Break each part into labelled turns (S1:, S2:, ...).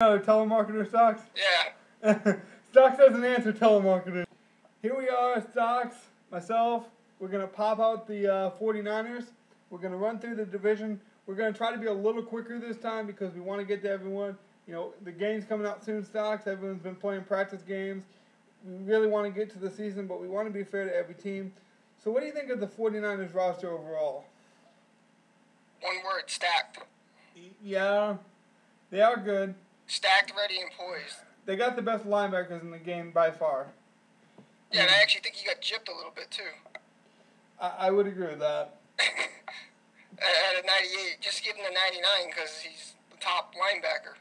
S1: No, telemarketer Stocks?
S2: Yeah.
S1: Stocks doesn't answer telemarketer. Here we are, Stocks, myself. We're going to pop out the 49ers. We're going to run through the division. We're going to try to be a little quicker this time because we want to get to everyone. You know, the game's coming out soon, Stocks. Everyone's been playing practice games. We really want to get to the season, but we want to be fair to every team. So what do you think of the 49ers roster overall?
S2: One word, stacked.
S1: Yeah, they are good.
S2: Stacked, ready, and poised.
S1: They got the best linebackers in the game by far.
S2: Yeah, and I actually think he got gypped a little bit, too.
S1: I would agree with that.
S2: At a 98, just give him the 99 because he's the top linebacker.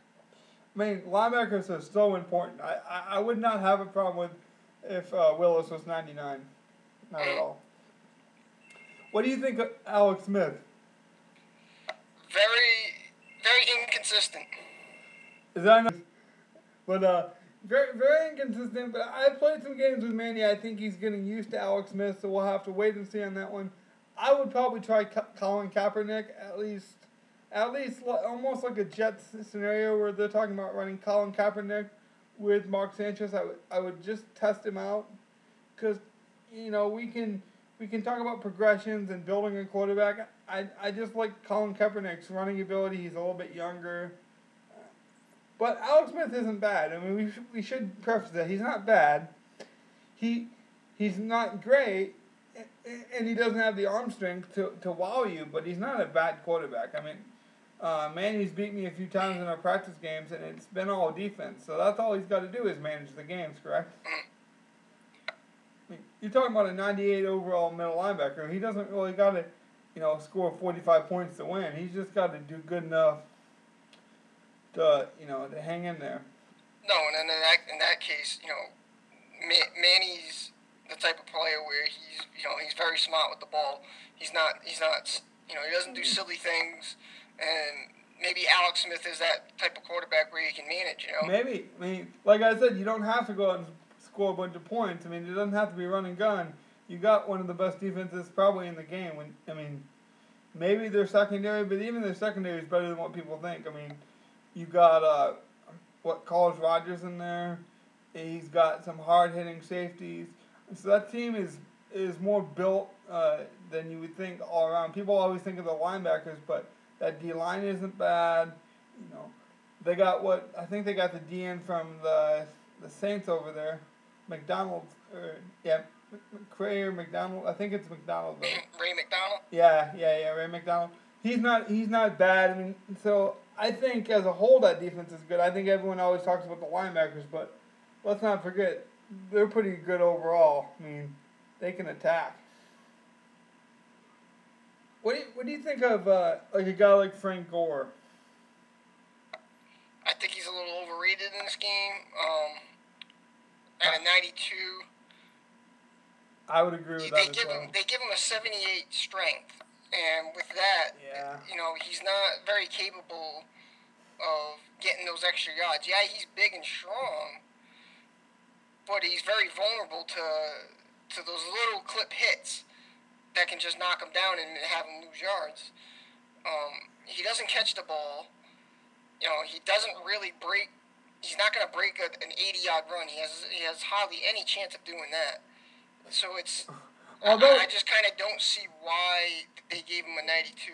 S1: I mean, linebackers are so important. I would not have a problem with if Willis was 99. Not at all. What do you think of Alex Smith?
S2: Very inconsistent.
S1: Is that nice? But very inconsistent. But I played some games with Manny. I think he's getting used to Alex Smith, so we'll have to wait and see on that one. I would probably try Colin Kaepernick at least almost like a Jets scenario where they're talking about running Colin Kaepernick with Mark Sanchez. I would just test him out because you know we can talk about progressions and building a quarterback. I just like Colin Kaepernick's running ability. He's a little bit younger. But Alex Smith isn't bad. I mean, we should preface that. He's not bad. He's not great, and he doesn't have the arm strength to wow you, but he's not a bad quarterback. I mean, Manny's beat me a few times in our practice games, and it's been all defense. So that's all he's got to do is manage the games, correct? I mean, you're talking about a 98 overall middle linebacker. He doesn't really got to, score 45 points to win. He's just got to do good enough to hang in there.
S2: No, and in that case, Manny's the type of player where he's very smart with the ball. He doesn't do silly things, and maybe Alex Smith is that type of quarterback where he can manage.
S1: Maybe. I mean, like I said, you don't have to go out and score a bunch of points. I mean, it doesn't have to be run and gun. You got one of the best defenses probably in the game. Maybe their secondary, but even their secondary is better than what people think. I mean, you got Carlos Rogers in there. He's got some hard-hitting safeties. So that team is more built than you would think all around. People always think of the linebackers, but that D-line isn't bad. They got I think they got the DN from the Saints over there, McDonald, McCray or McDonald. I think it's McDonald.
S2: Ray McDonald.
S1: Yeah, Ray McDonald. He's not bad. I mean, so I think as a whole that defense is good. I think everyone always talks about the linebackers, but let's not forget they're pretty good overall. I mean, they can attack. What do you think of like a guy like Frank Gore?
S2: I think he's a little overrated in this game. At a 92.
S1: I would agree with that as well.
S2: They give him a 78 strength, and with that, he's not very capable of getting those extra yards. Yeah, he's big and strong, but he's very vulnerable to those little clip hits that can just knock him down and have him lose yards. He doesn't catch the ball. He doesn't really break. He's not going to break an 80-yard run. He has hardly any chance of doing that. So I just kind of don't see why they gave him a 92.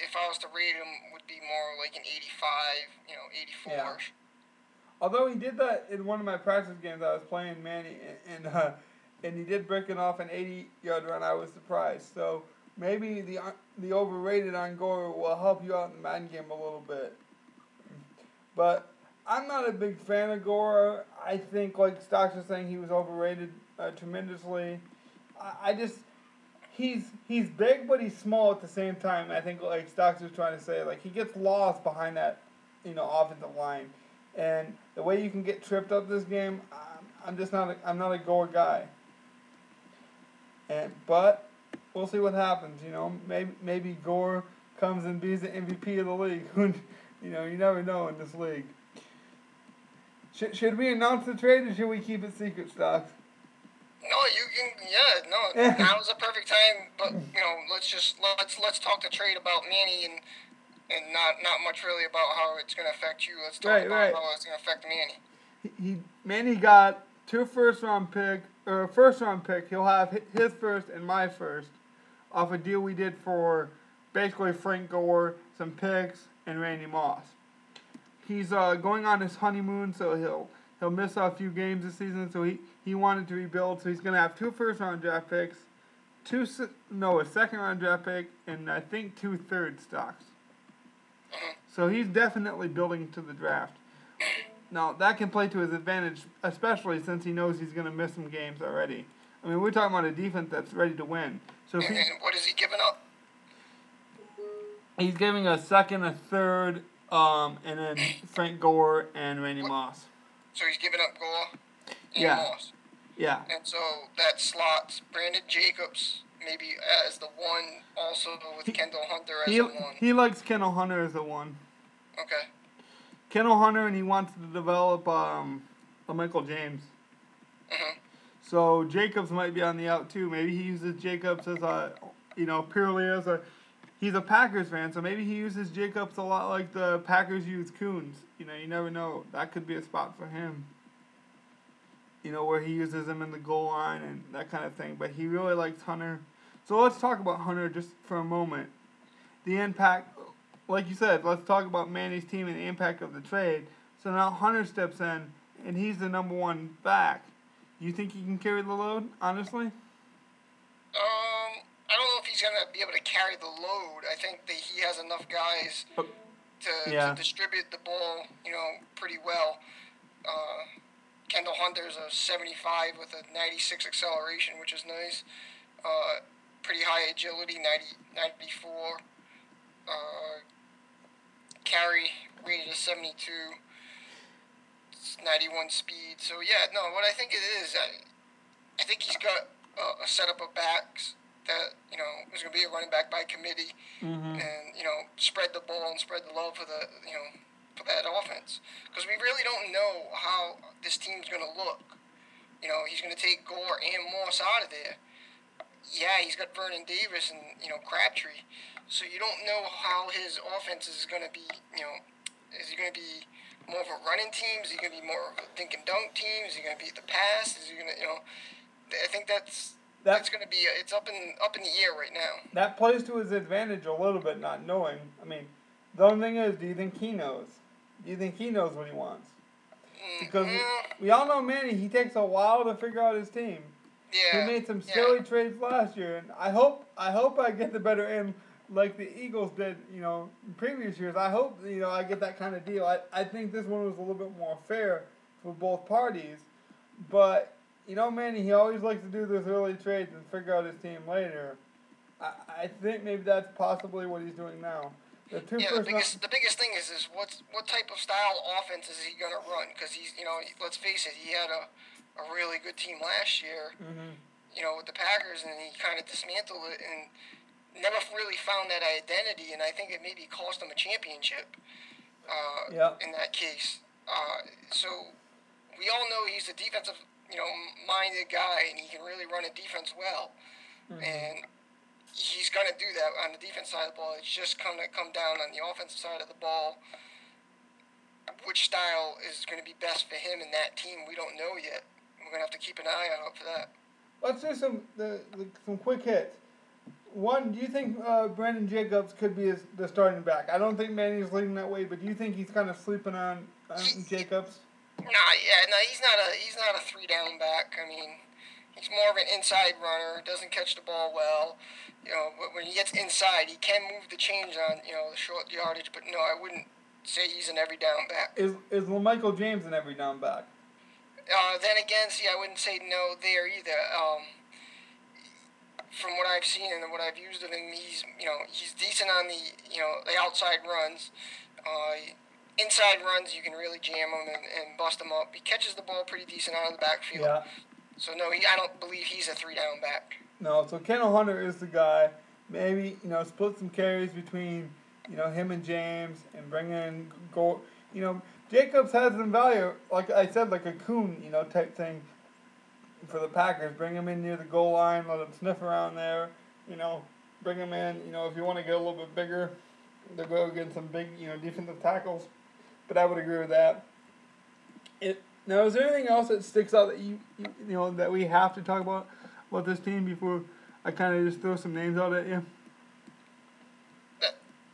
S2: If I was to rate him, would be more like an 85, 84. Yeah.
S1: Although he did that in one of my practice games, I was playing Manny, and he did break it off an 80-yard run. I was surprised. So maybe the overrated on Gore will help you out in the Madden game a little bit. But I'm not a big fan of Gore. I think, like Stocks was saying, he was overrated tremendously. He's big, but he's small at the same time. I think, like Stocks was trying to say, like he gets lost behind that, offensive line, and the way you can get tripped up this game, I'm not a Gore guy. But we'll see what happens. Maybe Gore comes and be the MVP of the league. You never know in this league. Should we announce the trade, or should we keep it secret, Stocks?
S2: No, you can. Yeah, no. Now's the perfect time. But let's talk the trade about Manny and and not much really about how it's going to affect you. Let's talk
S1: Right,
S2: about
S1: right.
S2: how it's going to affect Manny.
S1: Manny got 2 first round pick. He'll have his first and my first off a deal we did for basically Frank Gore, some picks, and Randy Moss. He's going on his honeymoon, so he'll miss a few games this season. So he wanted to rebuild. So he's gonna have 2 first round draft picks, a second round draft pick, and I think 2 third stocks. So he's definitely building to the draft. Now that can play to his advantage, especially since he knows he's gonna miss some games already. I mean, we're talking about a defense that's ready to win. So
S2: and what is he giving up?
S1: He's giving a second, a third, and then Frank Gore and Randy Moss.
S2: So he's giving up Gore and Moss.
S1: Yeah.
S2: And so that slots Brandon Jacobs maybe as the one, also with Kendall Hunter as the one.
S1: He likes Kendall Hunter as the one.
S2: Okay.
S1: Kendall Hunter, and he wants to develop Michael James.
S2: Mm-hmm.
S1: So Jacobs might be on the out too. Maybe he uses Jacobs as purely as a. He's a Packers fan, so maybe he uses Jacobs a lot like the Packers use Coons. You never know. That could be a spot for him. Where he uses him in the goal line and that kind of thing. But he really likes Hunter. So let's talk about Hunter just for a moment. The impact, like you said, let's talk about Manny's team and the impact of the trade. So now Hunter steps in, and he's the number 1 back. Do you think he can carry the load, honestly?
S2: I don't know if he's going to be able to carry the load. I think that he has enough guys to distribute the ball, pretty well. Kendall Hunter's a 75 with a 96 acceleration, which is nice. Pretty high agility, 94. Carry rated a 72. It's 91 speed. So, what I think it is, I think he's got a setup of backs that, is going to be a running back by committee,
S1: mm-hmm.
S2: and, spread the ball and spread the love for the, for that offense. Because we really don't know how this team's going to look. He's going to take Gore and Moss out of there. Yeah, he's got Vernon Davis and, Crabtree. So you don't know how his offense is going to be, is he going to be more of a running team? Is he going to be more of a dink and dunk team? Is he going to be the pass? Is he going to, I think that's going to be, it's up in the air right now.
S1: That plays to his advantage a little bit, not knowing. I mean, the only thing is, do you think he knows? Do you think he knows what he wants? Because we all know Manny, he takes a while to figure out his team.
S2: Yeah.
S1: He made some silly trades last year, and I hope I get the better end like the Eagles did, in previous years. I hope, I get that kind of deal. I think this one was a little bit more fair for both parties. But, Manny, he always likes to do those early trades and figure out his team later. I think maybe that's possibly what he's doing now.
S2: The biggest thing is what type of style offense is he gonna run? Because he's let's face it, he had a really good team last year,
S1: mm-hmm.
S2: With the Packers, and he kind of dismantled it and never really found that identity. And I think it maybe cost him a championship. In that case, so we all know he's a defensive minded guy, and he can really run a defense well,
S1: mm-hmm.
S2: and he's going to do that on the defense side of the ball. It's just going to come down on the offensive side of the ball. Which style is going to be best for him and that team, we don't know yet. We're going to have to keep an eye out for that.
S1: Let's do some quick hits. One, do you think Brandon Jacobs could be the starting back? I don't think Manny's leading that way, but do you think he's kind of sleeping on Jacobs?
S2: He's not a 3-down back. I mean, he's more of an inside runner, doesn't catch the ball well. But when he gets inside, he can move the chains on, the short yardage. But no, I wouldn't say he's an every down back.
S1: Is Michael James an every down back?
S2: Then again, I wouldn't say no there either. From what I've seen and what I've used of him, he's decent on the outside runs. Inside runs, you can really jam him and bust him up. He catches the ball pretty decent out of the backfield.
S1: Yeah.
S2: So, no, I don't believe he's a 3-down back.
S1: No, so Kendall Hunter is the guy. Maybe, split some carries between, him and James and bring in goal. Jacobs has some value, like I said, like a coon, type thing for the Packers. Bring him in near the goal line, let him sniff around there, bring him in, if you want to get a little bit bigger. They'll go against some big, defensive tackles. But I would agree with that. Now, is there anything else that sticks out that that we have to talk about this team before I kind of just throw some names out at you?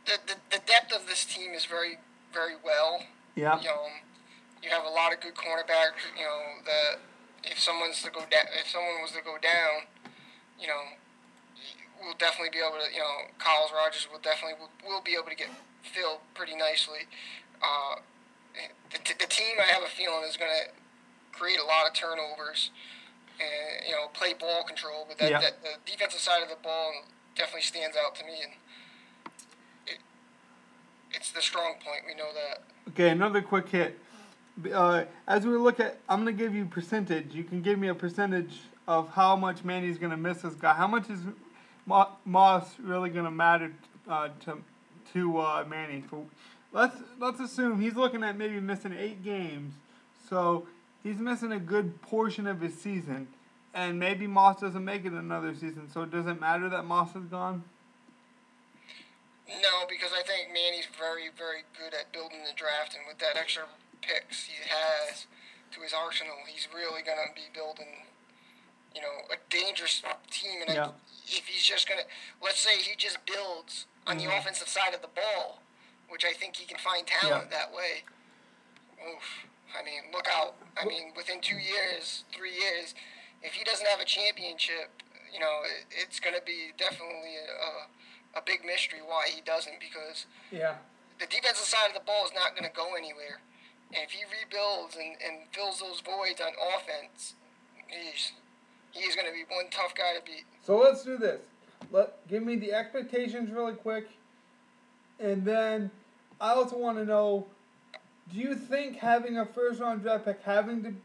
S2: The depth of this team is very, very well.
S1: Yeah.
S2: You have a lot of good cornerbacks. That if someone was to go down, we'll definitely be able to. Kyle Rogers will be able to get filled pretty nicely. The team, I have a feeling, is going to create a lot of turnovers and play ball control. But that the defensive side of the ball definitely stands out to me, and it's the strong point. We know that.
S1: Okay, another quick hit. As we look at, I'm going to give you percentage. You can give me a percentage of how much Manny's going to miss this guy. How much is Moss really going to matter to Manny? Let's assume he's looking at maybe missing 8 games. So he's missing a good portion of his season. And maybe Moss doesn't make it another season. So does it matter that Moss is gone?
S2: No, because I think Manny's very, very good at building the draft. And with that extra picks he has to his arsenal, he's really going to be building, a dangerous team. And if he's just going to, let's say he just builds on the offensive side of the ball, which I think he can find talent that way. Oof. I mean, look out. I mean, within 2 years, 3 years, if he doesn't have a championship, it's going to be definitely a big mystery why he doesn't, because the defensive side of the ball is not going to go anywhere. And if he rebuilds and fills those voids on offense, he's going to be one tough guy to beat.
S1: So let's do this. Give me the expectations really quick, and then I also want to know, do you think having a first-round draft pick,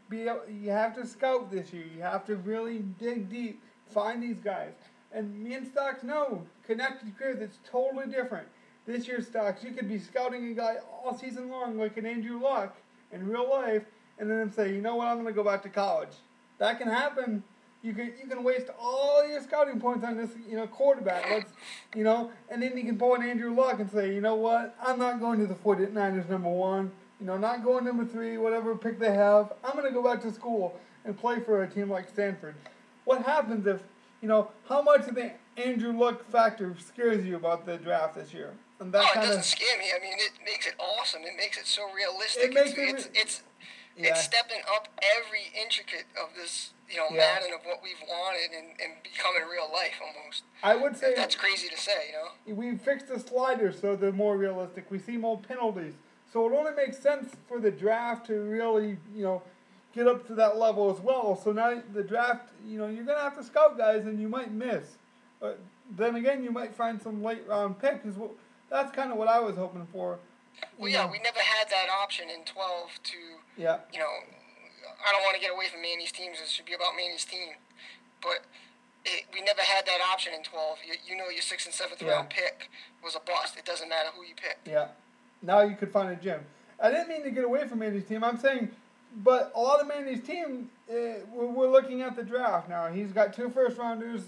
S1: you have to scout this year, you have to really dig deep, find these guys. And me and Stocks know, connected careers, it's totally different. This year's Stocks, you could be scouting a guy all season long like an Andrew Luck in real life, and then say, you know what, I'm going to go back to college. That can happen. You can waste all your scouting points on this, quarterback. And then you can pull an Andrew Luck and say, you know what, I'm not going to the 49ers number 1, not going number 3, whatever pick they have. I'm going to go back to school and play for a team like Stanford. What happens if, how much of the Andrew Luck factor scares you about the draft this year?
S2: And that it doesn't scare me. I mean, it makes it awesome. It makes it so realistic. It's stepping up every intricate of this, Madden of what we've wanted and becoming real life almost.
S1: I would say
S2: that's crazy to say,
S1: We fixed the sliders so they're more realistic. We see more penalties. So it only makes sense for the draft to really, get up to that level as well. So now the draft, you're going to have to scout guys and you might miss. But then again, you might find some late round picks. That's kind of what I was hoping for.
S2: Well, we never had that option in 12 to, I don't want to get away from Manny's teams. It should be about Manny's team. But we never had that option in 12. Your 6th and 7th round pick was a bust. It doesn't matter who you picked.
S1: Yeah. Now you could find a gem. I didn't mean to get away from Manny's team. I'm saying, but a lot of Manny's team, we're looking at the draft now. He's got 2 first-rounders,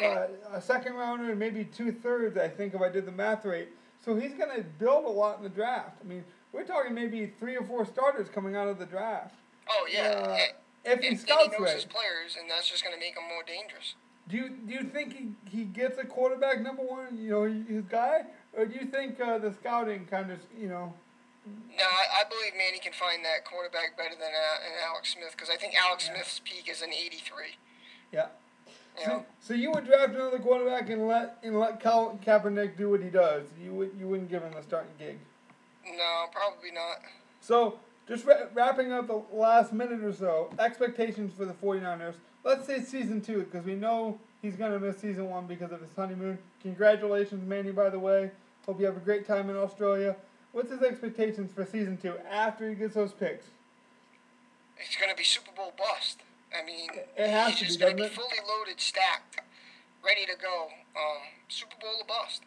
S1: a second-rounder, and maybe 2/3, I think, if I did the math right. So he's going to build a lot in the draft. I mean, we're talking maybe 3 or 4 starters coming out of the draft.
S2: Oh, yeah.
S1: If he scouts
S2: knows his players, and that's just going to make him more dangerous.
S1: Do you think he gets a quarterback number 1, his guy? Or do you think the scouting kind of,
S2: No, I believe Manny can find that quarterback better than Alex Smith, because I think Alex Smith's peak is an 83.
S1: Yeah. So you would draft another quarterback and let Kaepernick do what he does. You wouldn't give him the starting gig.
S2: No, probably not.
S1: So just wrapping up the last minute or so, expectations for the 49ers. Let's say season 2, because we know he's going to miss season 1 because of his honeymoon. Congratulations, Manny, by the way. Hope you have a great time in Australia. What's his expectations for season 2 after he gets those picks?
S2: It's going to be Super Bowl bust. I mean,
S1: it has
S2: he's
S1: to
S2: just
S1: be,
S2: going to be fully loaded, stacked, ready to go. Super Bowl or bust.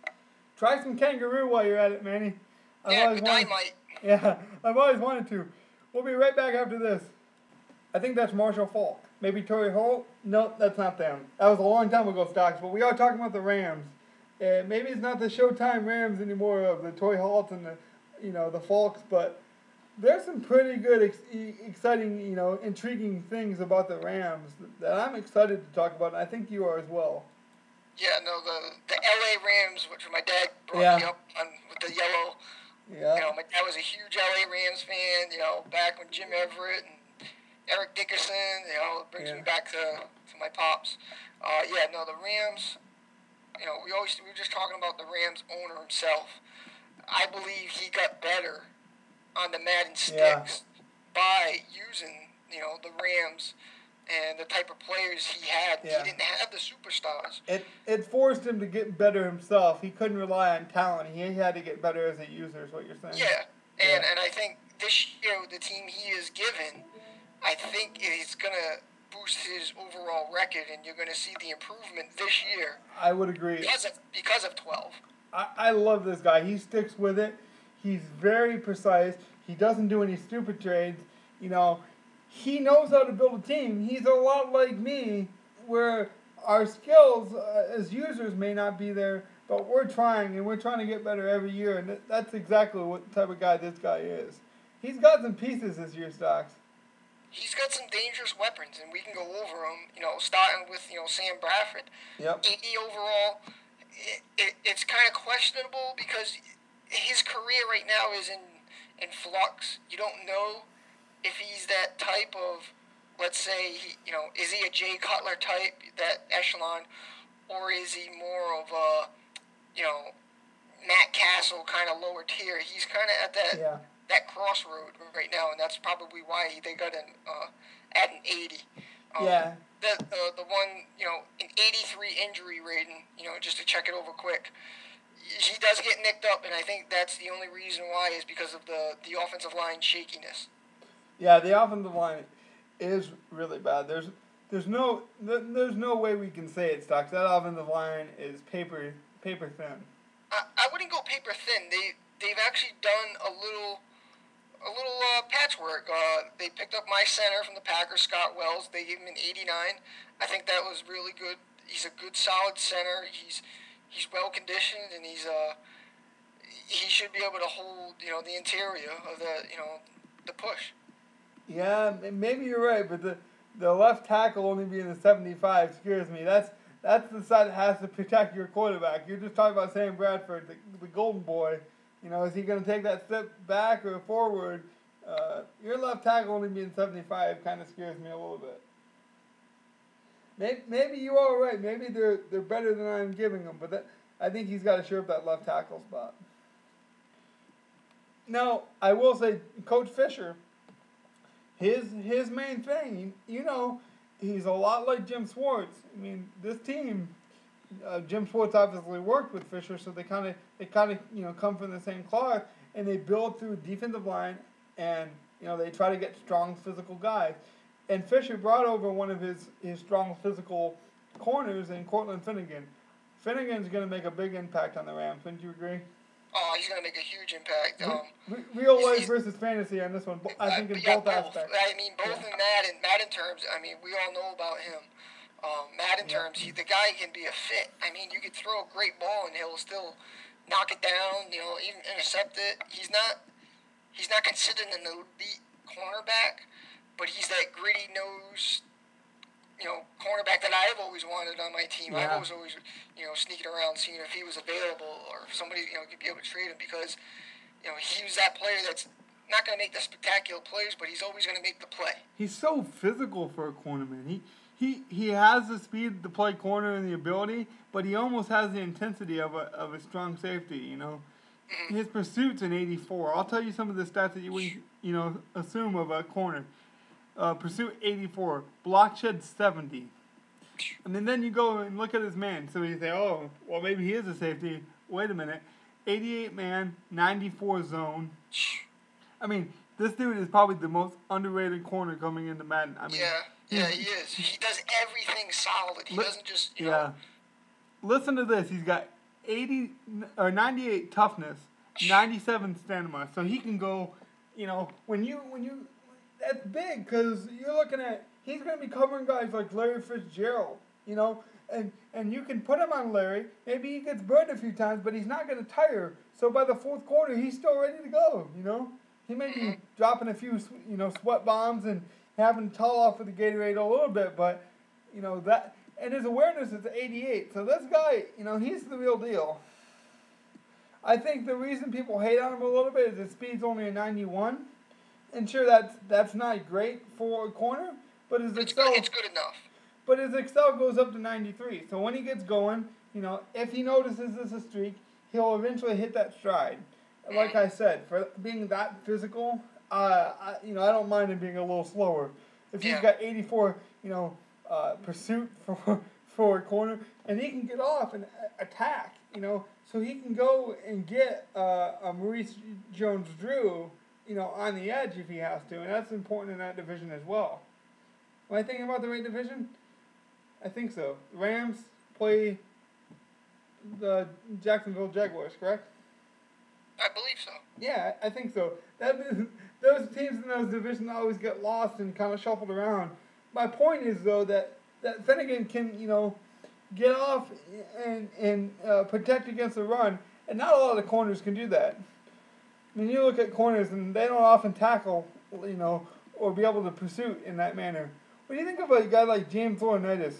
S1: Try some kangaroo while you're at it, Manny.
S2: Dynamite.
S1: Yeah, I've always wanted to. We'll be right back after this. I think that's Marshall Faulk. Maybe Torrey Holt? Nope, that's not them. That was a long time ago, Stocks, but we are talking about the Rams. maybe it's not the Showtime Rams anymore of the Toy Halt and the Falks, but there's some pretty good, exciting, intriguing things about the Rams that I'm excited to talk about, and I think you are as well.
S2: Yeah, no, the L.A. Rams, which my dad brought me up on with the yellow.
S1: Yeah.
S2: My dad was a huge L.A. Rams fan. Back when Jim Everett and Eric Dickerson. It brings me back to my pops. The Rams. We were just talking about the Rams owner himself. I believe he got better on the Madden sticks by using the Rams and the type of players he had.
S1: Yeah.
S2: He didn't have the superstars.
S1: It forced him to get better himself. He couldn't rely on talent. He had to get better as a user, is what you're saying.
S2: Yeah. And I think this year, the team he is given, I think it's going to boost his overall record, and you're going to see the improvement this year.
S1: I would agree.
S2: Because of 12.
S1: I love this guy. He sticks with it. He's very precise. He doesn't do any stupid trades. He knows how to build a team. He's a lot like me, where our skills as users may not be there, but we're trying, and we're trying to get better every year, and that's exactly what type of guy this guy is. He's got some pieces this year, Stocks.
S2: He's got some dangerous weapons, and we can go over them, starting with, Sam Bradford.
S1: Yep.
S2: 80 overall. It's kind of questionable because his career right now is in flux. You don't know if he's that type of, let's say, is he a Jay Cutler type, that echelon, or is he more of a, Matt Castle kind of lower tier? He's kind of at that crossroad right now, and that's probably why they got at an 80. The one, an 83 injury rating, just to check it over quick. He does get nicked up, and I think that's the only reason why is because of the offensive line shakiness.
S1: Yeah, the offensive line is really bad. There's no way we can say it, Stocks. That offensive line is paper thin.
S2: I wouldn't go paper thin. They've actually done a little patchwork. They picked up my center from the Packers, Scott Wells. They gave him an 89. I think that was really good. He's a good, solid center. He's well conditioned, and he should be able to hold the interior of the push.
S1: Yeah, maybe you're right, but the left tackle only being a 75 scares me. That's the side that has to protect your quarterback. You're just talking about Sam Bradford, the golden boy. Is he going to take that step back or forward? Your left tackle only being 75 kind of scares me a little bit. Maybe you are right. Maybe they're better than I'm giving them, but I think he's got to shore up that left tackle spot. Now, I will say, Coach Fisher, his main thing, he's a lot like Jim Schwartz. I mean, this team, Jim Schwartz obviously worked with Fisher, so they kind of come from the same cloth, and they build through defensive line, and they try to get strong physical guys. And Fisher brought over one of his strong physical corners in Cortland Finnegan. Finnegan's going to make a big impact on the Rams. Wouldn't you agree?
S2: Oh, he's going to make a huge impact.
S1: Real life versus fantasy on this one. I think in both aspects.
S2: I mean, both in Madden terms. I mean, we all know about him. Madden terms, the guy can be a fit. I mean, you could throw a great ball and he'll still knock it down. Even intercept it. He's not considered an elite cornerback, but he's that gritty nose, cornerback that I've always wanted on my team. Yeah. I was always, sneaking around seeing if he was available or if somebody, could be able to trade him because, he was that player that's not going to make the spectacular plays, but he's always going to make the play.
S1: He's so physical for a cornerman. He has the speed to play corner and the ability, but he almost has the intensity of a strong safety, Mm-hmm. His pursuit's an 84. I'll tell you some of the stats that you wouldn't, assume of a corner. Pursuit 84, block shed 70. I mean, then you go and look at his man. So you say, oh, well, maybe he is a safety. Wait a minute. 88 man, 94 zone. I mean, this dude is probably the most underrated corner coming into Madden. I mean,
S2: he is. He does everything solid. He doesn't just,
S1: Listen to this. He's got 98 toughness, 97 stamina. So he can go, when you that's big because you're looking at, he's going to be covering guys like Larry Fitzgerald. and you can put him on Larry. Maybe he gets burned a few times, but he's not going to tire. So by the fourth quarter, he's still ready to go. He may be dropping a few sweat bombs and having to towel off with the Gatorade a little bit, but that, and his awareness is 88. So this guy, he's the real deal. I think the reason people hate on him a little bit is his speed's only a 91. And sure, that's not great for a corner, but his
S2: it's good enough.
S1: But his excel goes up to 93. So when he gets going, if he notices this is a streak, he'll eventually hit that stride. Like I said, for being that physical, I don't mind him being a little slower. If he's got 84, pursuit for a corner, and he can get off and attack, so he can go and get a Maurice Jones-Drew, on the edge if he has to, and that's important in that division as well. Am I thinking about the right division? I think so. The Rams play the Jacksonville Jaguars, correct?
S2: I believe so.
S1: Yeah, I think so. Those teams in those divisions always get lost and kind of shuffled around. My point is, though, that Finnegan can, get off and protect against the run, and not a lot of the corners can do that. I mean, you look at corners, and they don't often tackle, or be able to pursue in that manner. What do you think about a guy like James Laurinaitis?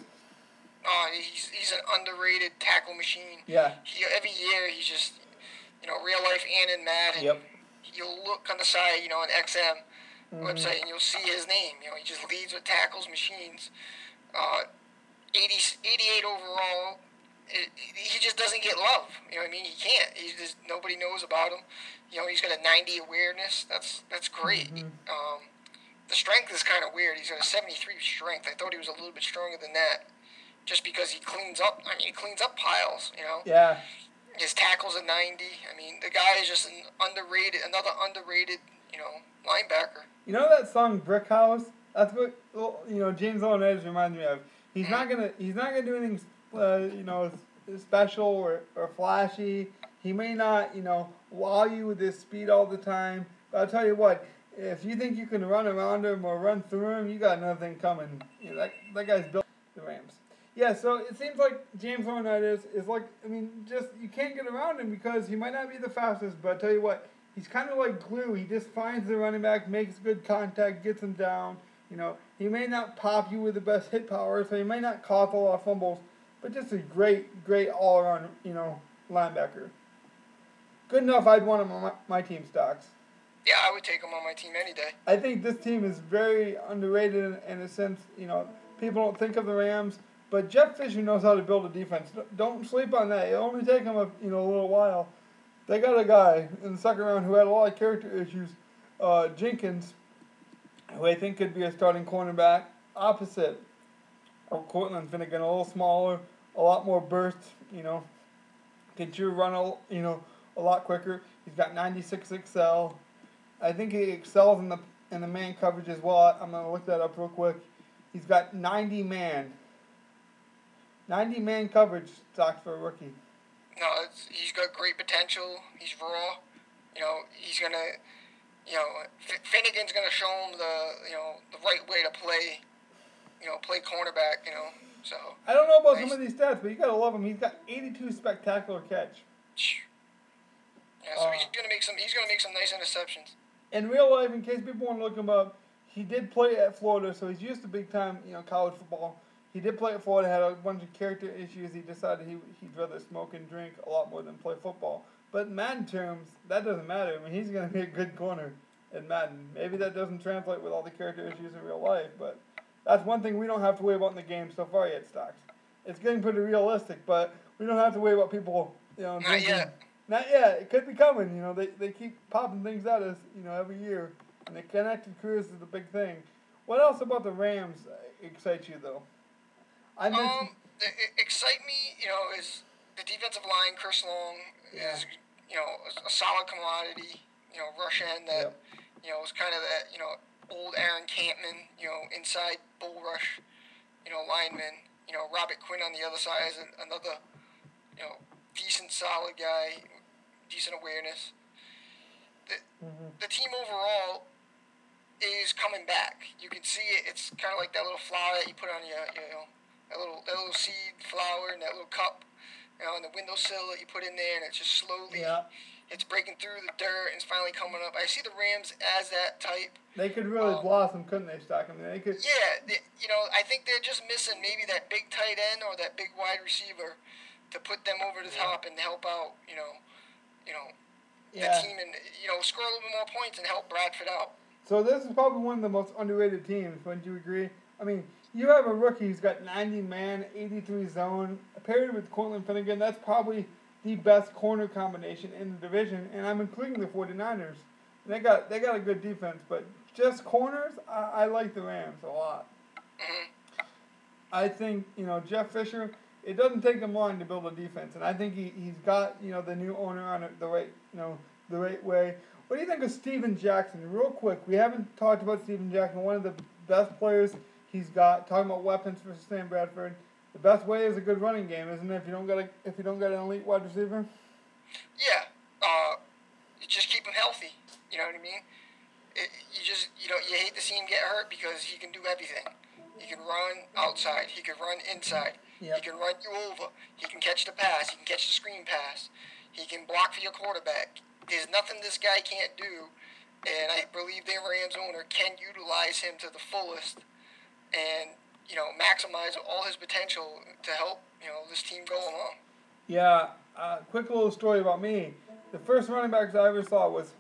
S2: He's an underrated tackle machine.
S1: Yeah.
S2: Every year, he's just, real life and in Madden.
S1: Yep.
S2: You'll look on the side, on XM website, and you'll see his name. He just leads with tackles, machines. 88 overall. He just doesn't get love. He can't. Nobody knows about him. He's got a 90 awareness. That's great.
S1: Mm-hmm.
S2: The strength is kind of weird. He's got a 73 strength. I thought he was a little bit stronger than that, just because he cleans up. He cleans up piles.
S1: Yeah.
S2: His tackle's a 90. The guy is just another underrated, linebacker.
S1: You know that song Brick House? That's what James Laurinaitis reminds me of. He's not gonna do anything special or flashy. He may not wow you with his speed all the time. But I'll tell you what, if you think you can run around him or run through him, you got another thing coming. That guy's built the Rams. Yeah, so it seems like James Laurinaitis is you can't get around him because he might not be the fastest, but I'll tell you what, he's kind of like glue. He just finds the running back, makes good contact, gets him down. He may not pop you with the best hit power, so he may not cause a lot of fumbles, but just a great all-around, linebacker. Good enough I'd want him on my team stocks.
S2: Yeah, I would take him on my team any day.
S1: I think this team is very underrated in a sense. People don't think of the Rams, but Jeff Fisher knows how to build a defense. Don't sleep on that. It'll only take him a little while. They got a guy in the second round who had a lot of character issues, Jenkins, who I think could be a starting cornerback, opposite of Cortland Finnegan, a little smaller, a lot more burst, can sure run a lot quicker. He's got 96 excel. I think he excels in the man coverage as well. I'm going to look that up real quick. He's got 90 man coverage stocks for a rookie.
S2: No, he's got great potential. He's raw. He's going to... Finnegan's going to show him the right way to play, play cornerback, so.
S1: I don't know about some of these stats, but you got to love him. He's got 82 spectacular catch.
S2: Yeah, so he's going to make some nice interceptions.
S1: In real life, in case people want to look him up, he did play at Florida, so he's used to big time, college football. He did play at Florida, had a bunch of character issues. He decided he'd rather smoke and drink a lot more than play football. But in Madden terms, that doesn't matter. He's going to be a good corner in Madden. Maybe that doesn't translate with all the character issues in real life, but that's one thing we don't have to worry about in the game so far yet, Stocks. It's getting pretty realistic, but we don't have to worry about people,
S2: Not yet.
S1: Not yet. It could be coming. They keep popping things at us, every year. And the connected careers is the big thing. What else about the Rams excites you, though?
S2: Excite me, is the defensive line. Chris Long is, a solid commodity. Rush end that, is kind of that, old Aaron Campman, inside bull rush, lineman. Robert Quinn on the other side is another, decent, solid guy, decent awareness. The team overall is coming back. You can see it. It's kind of like that little flower that you put on your that little seed flower in that little cup, on the windowsill that you put in there, and it's just slowly, it's breaking through the dirt and it's finally coming up. I see the Rams as that type.
S1: They could really blossom, couldn't they, Stock? I mean, they could.
S2: Yeah, I think they're just missing maybe that big tight end or that big wide receiver to put them over the top and help out, the team and, score a little bit more points and help Bradford out.
S1: So this is probably one of the most underrated teams. Wouldn't you agree? I mean, you have a rookie who's got 90-man, 83 zone, paired with Cortland Finnegan. That's probably the best corner combination in the division, and I'm including the 49ers. They got a good defense, but just corners, I like the Rams a lot.
S2: Mm-hmm.
S1: I think, Jeff Fisher, it doesn't take him long to build a defense, and I think he's got, the new owner on it the right way. What do you think of Steven Jackson? Real quick, we haven't talked about Steven Jackson, one of the best players he's got. Talking about weapons for Sam Bradford, the best way is a good running game, isn't it? If you don't got an elite wide receiver.
S2: Yeah, you just keep him healthy. You know what I mean? You hate to see him get hurt because he can do everything. He can run outside. He can run inside. Yep. He can run you over. He can catch the pass. He can catch the screen pass. He can block for your quarterback. There's nothing this guy can't do, and I believe the Rams owner can utilize him to the fullest and, maximize all his potential to help, this team go along.
S1: Yeah, quick little story about me. The first running backs I ever saw was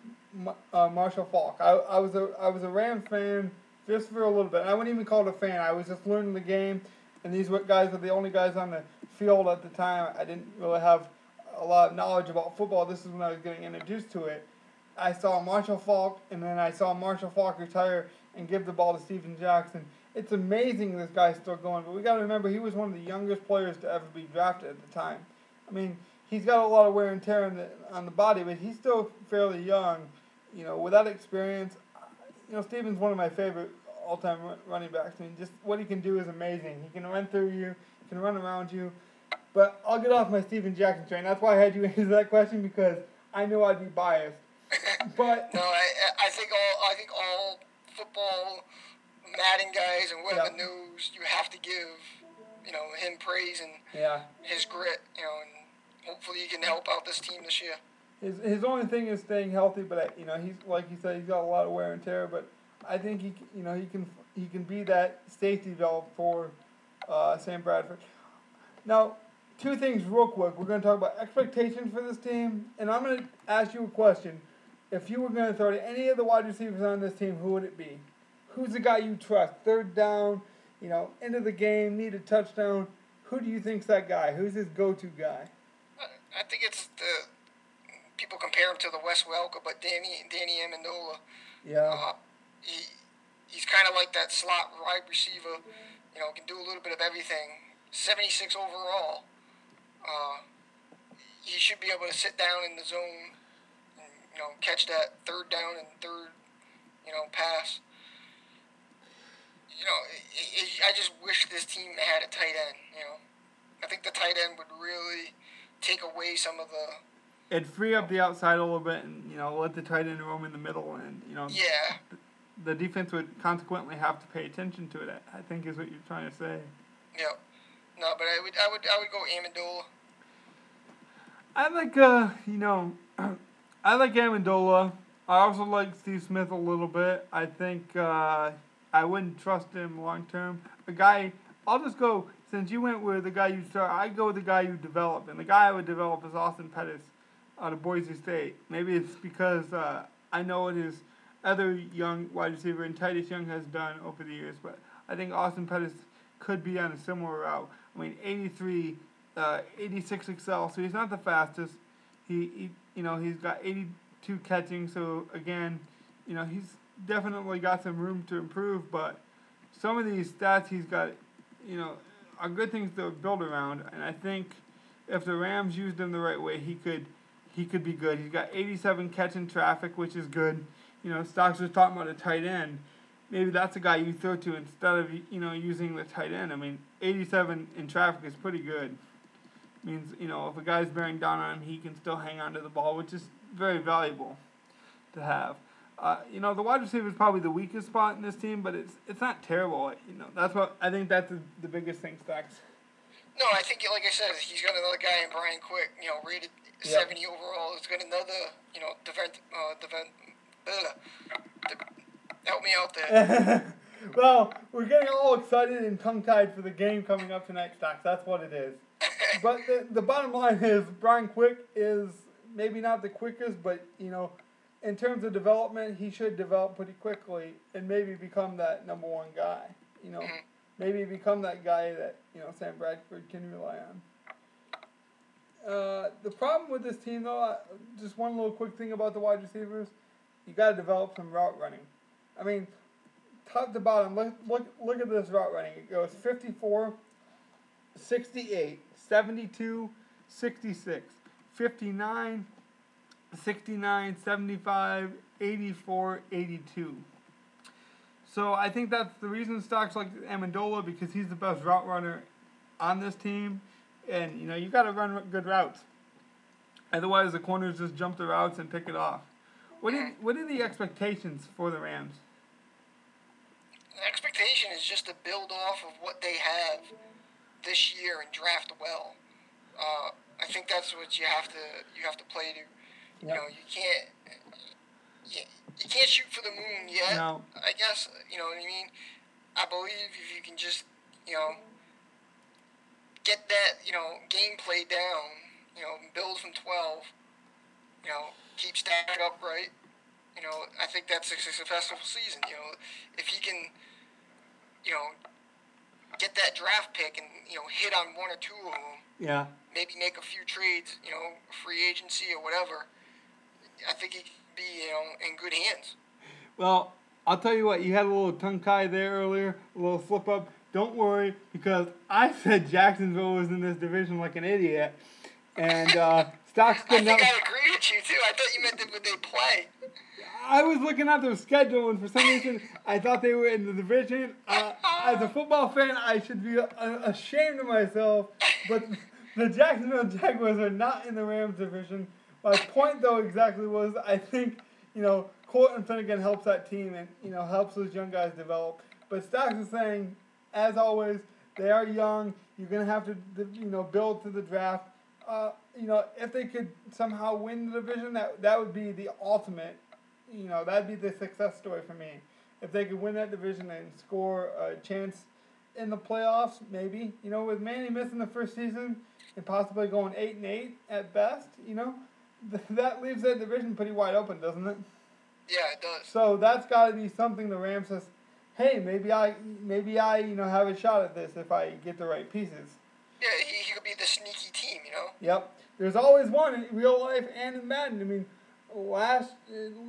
S1: Marshall Faulk. I was a Rams fan just for a little bit. I wouldn't even call it a fan. I was just learning the game, and these guys were the only guys on the field at the time. I didn't really have a lot of knowledge about football. This is when I was getting introduced to it. I saw Marshall Faulk, and then I saw Marshall Faulk retire and give the ball to Steven Jackson. It's amazing this guy's still going, but we got to remember he was one of the youngest players to ever be drafted at the time. I mean, he's got a lot of wear and tear on the body, but he's still fairly young. With that experience, Steven's one of my favorite all-time running backs. I mean, just what he can do is amazing. He can run through you, he can run around you. But I'll get off my Steven Jackson train. That's why I had you answer that question, because I knew I'd be biased. But
S2: no, I think all football Madden guys and whoever knows, you have to give him praise and his grit, and hopefully he can help out this team this year.
S1: His only thing is staying healthy, but he's, like you said, he's got a lot of wear and tear. But I think he can be that safety valve for Sam Bradford. Now, two things real quick. We're going to talk about expectations for this team, and I'm going to ask you a question. If you were going to throw to any of the wide receivers on this team, who would it be? Who's the guy you trust? Third down, end of the game, need a touchdown. Who do you think's that guy? Who's his go-to guy?
S2: I think it's people compare him to the Wes Welker, but Danny Amendola.
S1: Yeah.
S2: He's kind of like that slot wide receiver. Can do a little bit of everything. 76 overall. He should be able to sit down in the zone and catch that third down and third pass. I just wish this team had a tight end. I think the tight end would really take away some of the.
S1: It'd free up the outside a little bit, and let the tight end roam in the middle, and
S2: Yeah.
S1: The defense would consequently have to pay attention to it. I think is what you're trying to say.
S2: Yeah. No, but I would go Amendola.
S1: I like Amendola. I also like Steve Smith a little bit. I think I wouldn't trust him long term. I'll just go, since you went with the guy you start, I'd go with the guy you developed. And the guy I would develop is Austin Pettis out of Boise State. Maybe it's because I know what his other young wide receiver and Titus Young has done over the years, but I think Austin Pettis could be on a similar route. I mean, 86 excel, so he's not the fastest. He's got 82 catching, so again, he's definitely got some room to improve, but some of these stats he's got, are good things to build around, and I think if the Rams used him the right way, he could be good. He's got 87 catching traffic, which is good. Stocks was talking about a tight end. Maybe that's a guy you throw to instead of, using the tight end. I mean, 87 in traffic is pretty good. Means, if a guy's bearing down on him, he can still hang on to the ball, which is very valuable to have. The wide receiver is probably the weakest spot in this team, but it's not terrible. That's what I think. That's the biggest thing, Stacks.
S2: No, I think, like I said, he's got another guy in Brian Quick. Rated 70 overall. He's got another. Help me out there.
S1: Well, we're getting all excited and tongue-tied for the game coming up tonight, Stacks. That's what it is. But the bottom line is Brian Quick is maybe not the quickest, but, in terms of development, he should develop pretty quickly and maybe become that number one guy. Maybe become that guy that, Sam Bradford can rely on. The problem with this team, though, just one little quick thing about the wide receivers, you got to develop some route running. I mean, top to bottom, look at this route running. It goes 54, 68, 72, 66, 59, 69, 75, 84, 82. So I think that's the reason Stocks like Amendola, because he's the best route runner on this team. And, you got to run good routes. Otherwise, the corners just jump the routes and pick it off. What are the expectations for the Rams?
S2: The expectation is just to build off of what they have this year and draft well. I think that's what you have to play to.
S1: Yep.
S2: You can't shoot for the moon yet.
S1: No.
S2: I guess, you know what I mean? I believe if you can just, get that, gameplay down, build from 12, keep stacked upright, I think that's a successful season. If he can, get that draft pick and, hit on one or two of them.
S1: Yeah.
S2: Maybe make a few trades, free agency or whatever. I think he could be, in good hands.
S1: Well, I'll tell you what, you had a little tongue tie there earlier, a little slip up. Don't worry, because I said Jacksonville was in this division like an idiot. And Stocks couldn't
S2: I think I agree with you, too. I thought you meant that when they play.
S1: I was looking at their schedule, and for some reason, I thought they were in the division. As a football fan, I should be ashamed of myself, but the Jacksonville Jaguars are not in the Rams division. My point, though, exactly was I think, Colton Finnegan helps that team and, helps those young guys develop. But Stocks is saying, as always, they are young. You're going to have to, build through the draft. If they could somehow win the division, that would be the ultimate. That'd be the success story for me. If they could win that division and score a chance in the playoffs, maybe. With Manny missing the first season and possibly going 8-8 at best, that leaves that division pretty wide open, doesn't it?
S2: Yeah, it does.
S1: So that's got to be something the Rams says, hey, maybe I have a shot at this if I get the right pieces.
S2: Yeah, he could be the sneaky team,
S1: Yep. There's always one in real life and in Madden. I mean, last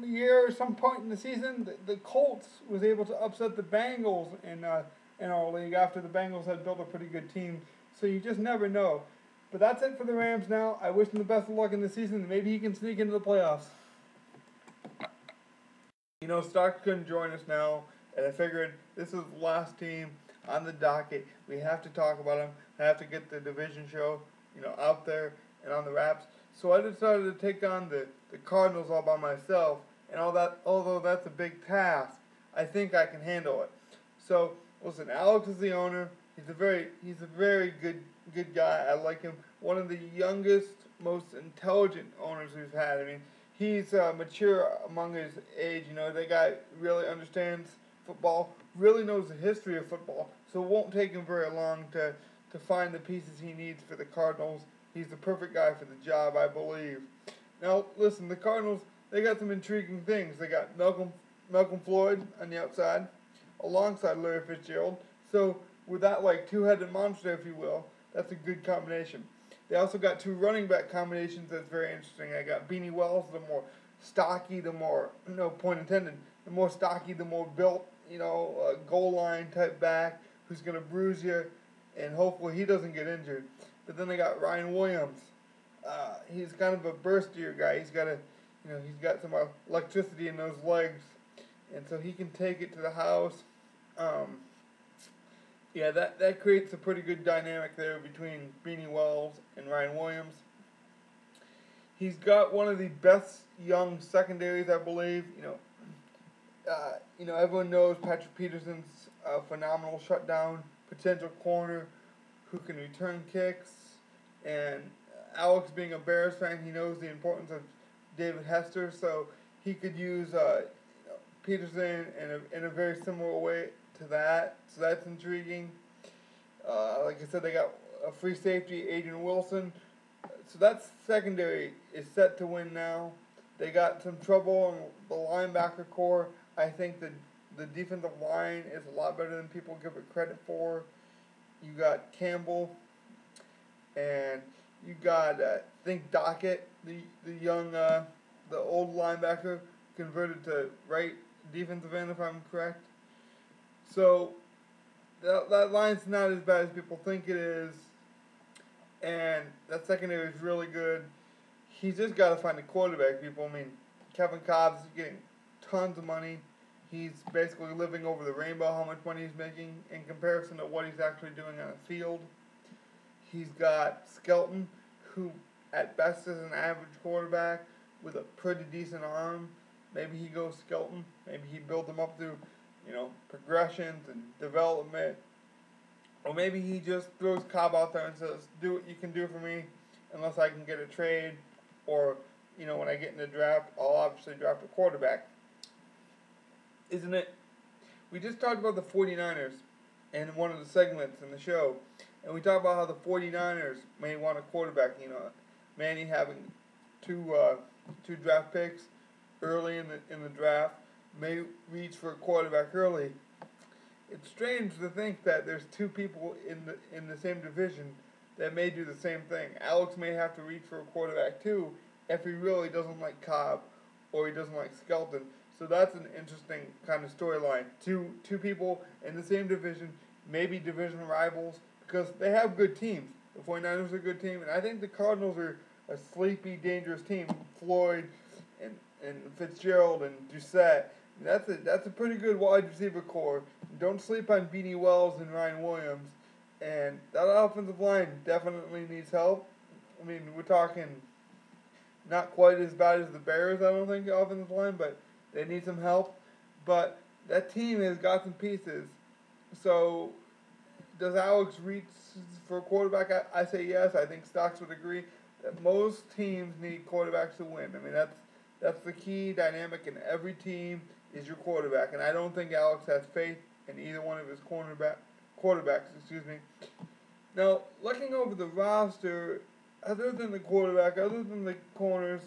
S1: year or some point in the season, the Colts was able to upset the Bengals in our league after the Bengals had built a pretty good team. So you just never know. But that's it for the Rams now. I wish him the best of luck in the season. Maybe he can sneak into the playoffs. Stark couldn't join us now, and I figured this is the last team on the docket. We have to talk about them. I have to get the division show, out there and on the wraps. So I decided to take on the Cardinals all by myself, and although that's a big task, I think I can handle it. So, listen, Alex is the owner. He's a very good guy. I like him. One of the youngest, most intelligent owners we've had. I mean, he's mature among his age. That guy really understands football, really knows the history of football, so it won't take him very long to find the pieces he needs for the Cardinals. He's the perfect guy for the job, I believe. Now, listen, the Cardinals, they got some intriguing things. They got Malcolm Floyd on the outside, alongside Larry Fitzgerald. So, with that, two-headed monster, if you will, that's a good combination. They also got two running back combinations that's very interesting. I got Beanie Wells, the more stocky, the more, no pun intended, the more stocky, the more built, goal line type back who's going to bruise you, and hopefully he doesn't get injured. But then they got Ryan Williams. He's kind of a burstier guy. He's got some electricity in those legs, and so he can take it to the house. That creates a pretty good dynamic there between Beanie Wells and Ryan Williams. He's got one of the best young secondaries, I believe. Everyone knows Patrick Peterson's a phenomenal shutdown potential corner who can return kicks, and Alex being a Bears fan, he knows the importance of David Hester, so he could use Peterson in a very similar way to that. So that's intriguing. Like I said, they got a free safety, Adrian Wilson. So that secondary is set to win now. They got some trouble in the linebacker core. I think the defensive line is a lot better than people give it credit for. You got Campbell, and you got I think Dockett, the young the old linebacker converted to right defensive end if I'm correct. So that line's not as bad as people think it is, and that secondary is really good. He's just got to find a quarterback, people. I mean, Kevin Cobb's getting tons of money. He's basically living over the rainbow how much money he's making in comparison to what he's actually doing on the field. He's got Skelton, who at best is an average quarterback with a pretty decent arm. Maybe he goes Skelton. Maybe he builds him up through, progressions and development. Or maybe he just throws Cobb out there and says, do what you can do for me unless I can get a trade. Or, when I get in the draft, I'll obviously draft a quarterback. Isn't it? We just talked about the 49ers in one of the segments in the show. And we talked about how the 49ers may want a quarterback. Manny having two draft picks early in the draft may reach for a quarterback early. It's strange to think that there's two people in the same division that may do the same thing. Alex may have to reach for a quarterback too if he really doesn't like Cobb or he doesn't like Skelton. So that's an interesting kind of storyline. Two people in the same division, maybe division rivals, because they have good teams. The 49ers are a good team, and I think the Cardinals are a sleepy, dangerous team. Floyd and Fitzgerald and Doucette. That's a pretty good wide receiver core. Don't sleep on Beanie Wells and Ryan Williams. And that offensive line definitely needs help. I mean, we're talking not quite as bad as the Bears, I don't think, offensive line, but they need some help. But that team has got some pieces. So, does Alex reach for a quarterback? I say yes. I think Stocks would agree that most teams need quarterbacks to win. I mean, that's the key dynamic in every team is your quarterback. And I don't think Alex has faith in either one of his quarterbacks. Now, looking over the roster, other than the quarterback, other than the corners,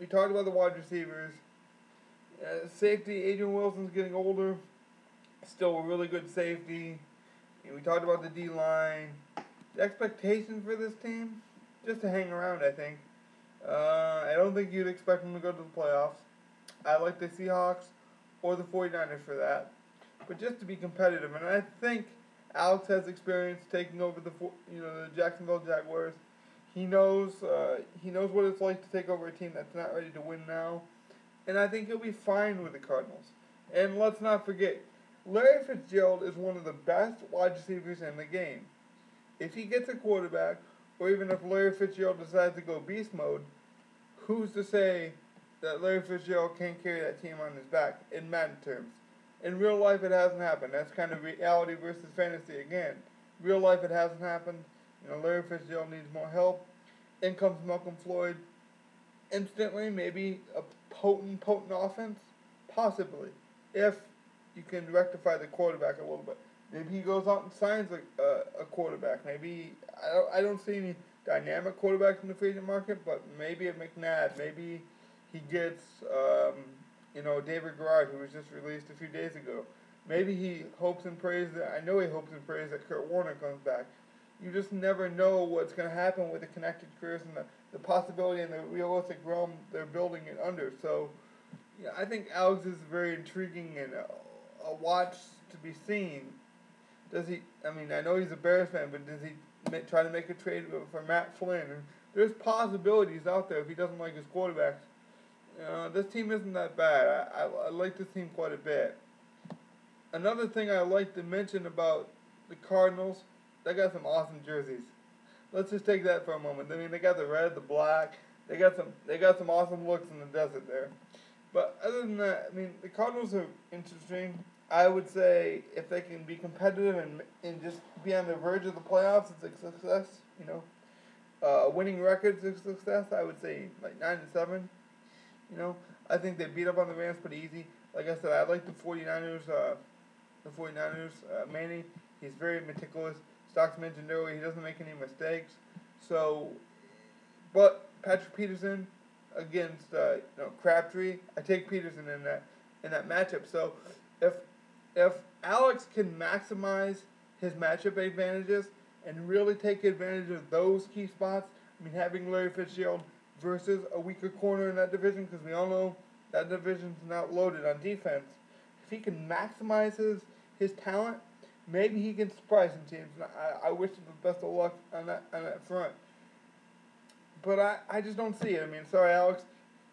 S1: we talked about the wide receivers. Safety, Adrian Wilson's getting older. Still a really good safety. We talked about the D-line. The expectation for this team, just to hang around, I think. I don't think you'd expect them to go to the playoffs. I like the Seahawks or the 49ers for that. But just to be competitive, and I think Alex has experience taking over the Jacksonville Jaguars. He knows what it's like to take over a team that's not ready to win now. And I think he'll be fine with the Cardinals. And let's not forget, Larry Fitzgerald is one of the best wide receivers in the game. If he gets a quarterback, or even if Larry Fitzgerald decides to go beast mode, who's to say that Larry Fitzgerald can't carry that team on his back in Madden terms? In real life, it hasn't happened. That's kind of reality versus fantasy again. Real life, it hasn't happened. Larry Fitzgerald needs more help. In comes Malcolm Floyd. Instantly, maybe a potent offense? Possibly. If you can rectify the quarterback a little bit. Maybe he goes out and signs a quarterback. Maybe, I don't see any dynamic quarterbacks in the free agent market, but maybe a McNabb. Maybe he gets, David Garrard, who was just released a few days ago. Maybe he hopes and prays I know he hopes and prays that Kurt Warner comes back. You just never know what's going to happen with the connected careers and the possibility and the realistic realm they're building it under. So, I think Alex is very intriguing and a watch to be seen. Does he, I know he's a Bears fan, but does he try to make a trade for Matt Flynn? And there's possibilities out there if he doesn't like his quarterbacks. This team isn't that bad. I like this team quite a bit. Another thing I like to mention about the Cardinals, they got some awesome jerseys. Let's just take that for a moment. They got the red, the black. They got some awesome looks in the desert there. But other than that, I mean, the Cardinals are interesting. I would say if they can be competitive and just be on the verge of the playoffs, it's a success. You know, winning records is a success. I would say like 9-7. You know, I think they beat up on the Rams pretty easy. Like I said, I like the 49ers. Manny, he's very meticulous. Stocks mentioned earlier, he doesn't make any mistakes. So, but Patrick Peterson against Crabtree, I take Peterson in that matchup. So, if if Alex can maximize his matchup advantages and really take advantage of those key spots, I mean, having Larry Fitzgerald versus a weaker corner in that division, because we all know that division's not loaded on defense. If he can maximize his talent, maybe he can surprise some teams. I wish him the best of luck on that front. But I just don't see it. I mean, sorry, Alex.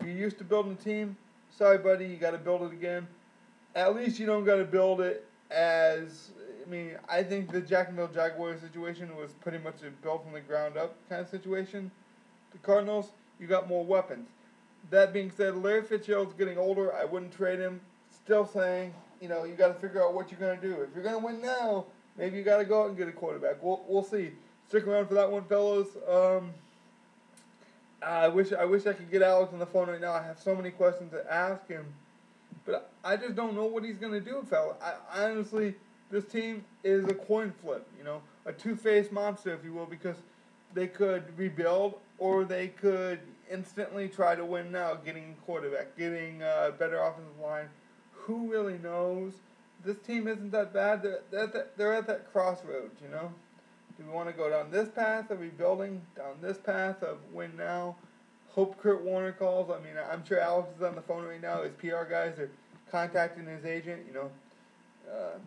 S1: You're used to building a team. Sorry, buddy. You got to build it again. At least you don't got to build it as. I mean, I think the Jacksonville Jaguars situation was pretty much a built from the ground up kind of situation. The Cardinals, you got more weapons. That being said, Larry Fitzgerald's getting older. I wouldn't trade him. Still saying, you got to figure out what you're going to do. If you're going to win now, maybe you got to go out and get a quarterback. We'll see. Stick around for that one, fellas. I wish I could get Alex on the phone right now. I have so many questions to ask him, but I just don't know what he's going to do, fella. I honestly, this team is a coin flip, a two-faced monster, if you will, because they could rebuild or they could instantly try to win now, getting a quarterback, getting a better offensive line. Who really knows? This team isn't that bad. They're at that crossroads, Do we want to go down this path of rebuilding, down this path of win now? Hope Kurt Warner calls. I mean, I'm sure Alex is on the phone right now. His PR guys are contacting his agent,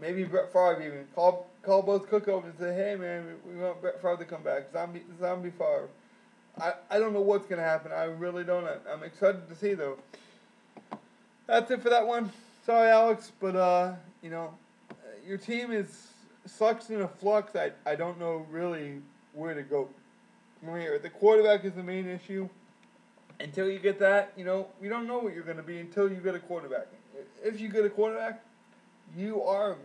S1: maybe Brett Favre even. Call Buzz Cook over and say, hey, man, we want Brett Favre to come back. Zombie Favre. I don't know what's going to happen. I really don't. I'm excited to see, though. That's it for that one. Sorry, Alex, but, your team sucks in a flux. I don't know really where to go from here. The quarterback is the main issue. Until you get that, we don't know what you're going to be until you get a quarterback. If you get a quarterback, you are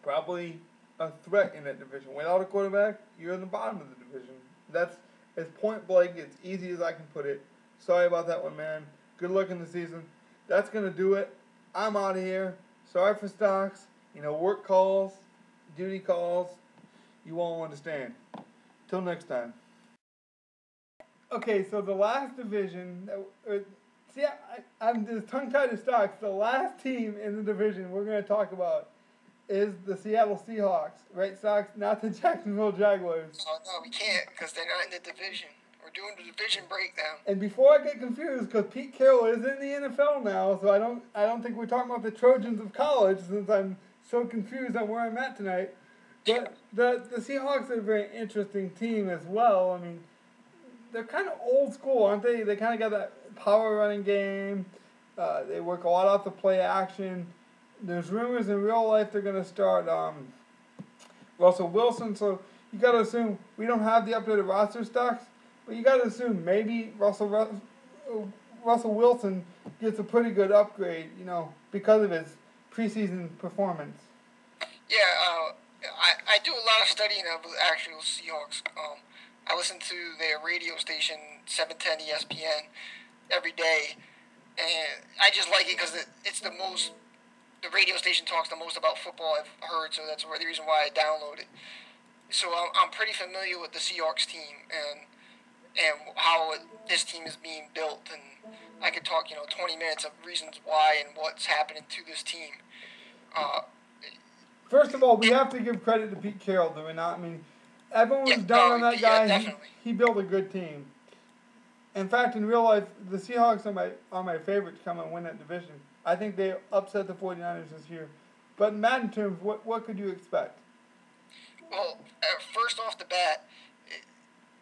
S1: probably a threat in that division. Without a quarterback, you're in the bottom of the division. That's as point blank, as easy as I can put it. Sorry about that one, man. Good luck in the season. That's going to do it. I'm out of here. Sorry for stocks. Work calls, duty calls. You won't understand. Till next time. Okay, so the last division, I'm just tongue-tied to stocks. The last team in the division we're going to talk about is the Seattle Seahawks, right, Stocks? Not the Jacksonville Jaguars.
S2: Oh, no, we can't because they're not in the division. We're doing the division breakdown.
S1: And before I get confused, because Pete Carroll is in the NFL now, so I don't think we're talking about the Trojans of college since I'm so confused on where I'm at tonight. But the Seahawks are a very interesting team as well. I mean, they're kind of old school, aren't they? They kind of got that power running game. They work a lot off the play action. There's rumors in real life they're going to start Russell Wilson, so you got to assume we don't have the updated roster stocks, but you got to assume maybe Russell Wilson gets a pretty good upgrade, because of his preseason performance.
S2: Yeah, I do a lot of studying of the actual Seahawks. I listen to their radio station, 710 ESPN, every day, and I just like it because the radio station talks the most about football I've heard, so that's the reason why I download it. So I'm pretty familiar with the Seahawks team and how this team is being built, and I could talk 20 minutes of reasons why and what's happening to this team.
S1: First of all, we have to give credit to Pete Carroll, do we not? I mean, everyone was down on that guy.
S2: Yeah,
S1: he built a good team. In fact, in real life, the Seahawks are my favorite to come and win that division. I think they upset the 49ers this year. But in Madden terms, what could you expect?
S2: Well, first off the bat,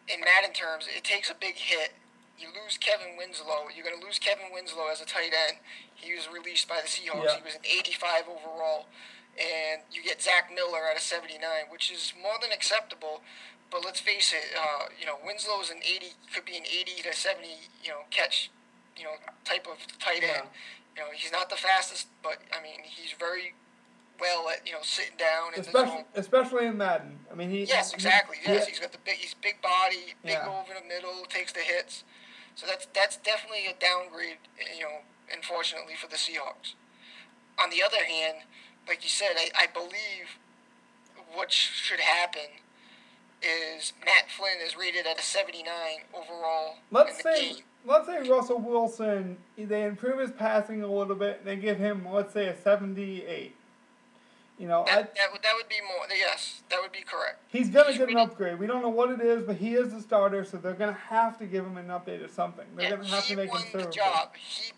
S2: in Madden terms, it takes a big hit. You lose Kevin Winslow. You're going to lose Kevin Winslow as a tight end. He was released by the Seahawks. Yeah. He was an 85 overall. And you get Zach Miller at a 79, which is more than acceptable. But let's face it, Winslow is could be an 80 to 70, catch, type of tight end. He's not the fastest, but I mean, he's very well at sitting down in the zone.
S1: Especially in Madden. I mean,
S2: yes, exactly. He's got he's big body, big over the middle, takes the hits. So that's definitely a downgrade. Unfortunately for the Seahawks. On the other hand, like you said, I believe what should happen is Matt Flynn is rated at a 79 overall game.
S1: Let's say Russell Wilson, they improve his passing a little bit, and they give him, let's say, a 78.
S2: That would be more. Yes, that would be correct.
S1: He's gonna get an upgrade. We don't know what it is, but he is the starter, so they're gonna have to give him an update or something. They're gonna have to make him serve.
S2: He won the job. He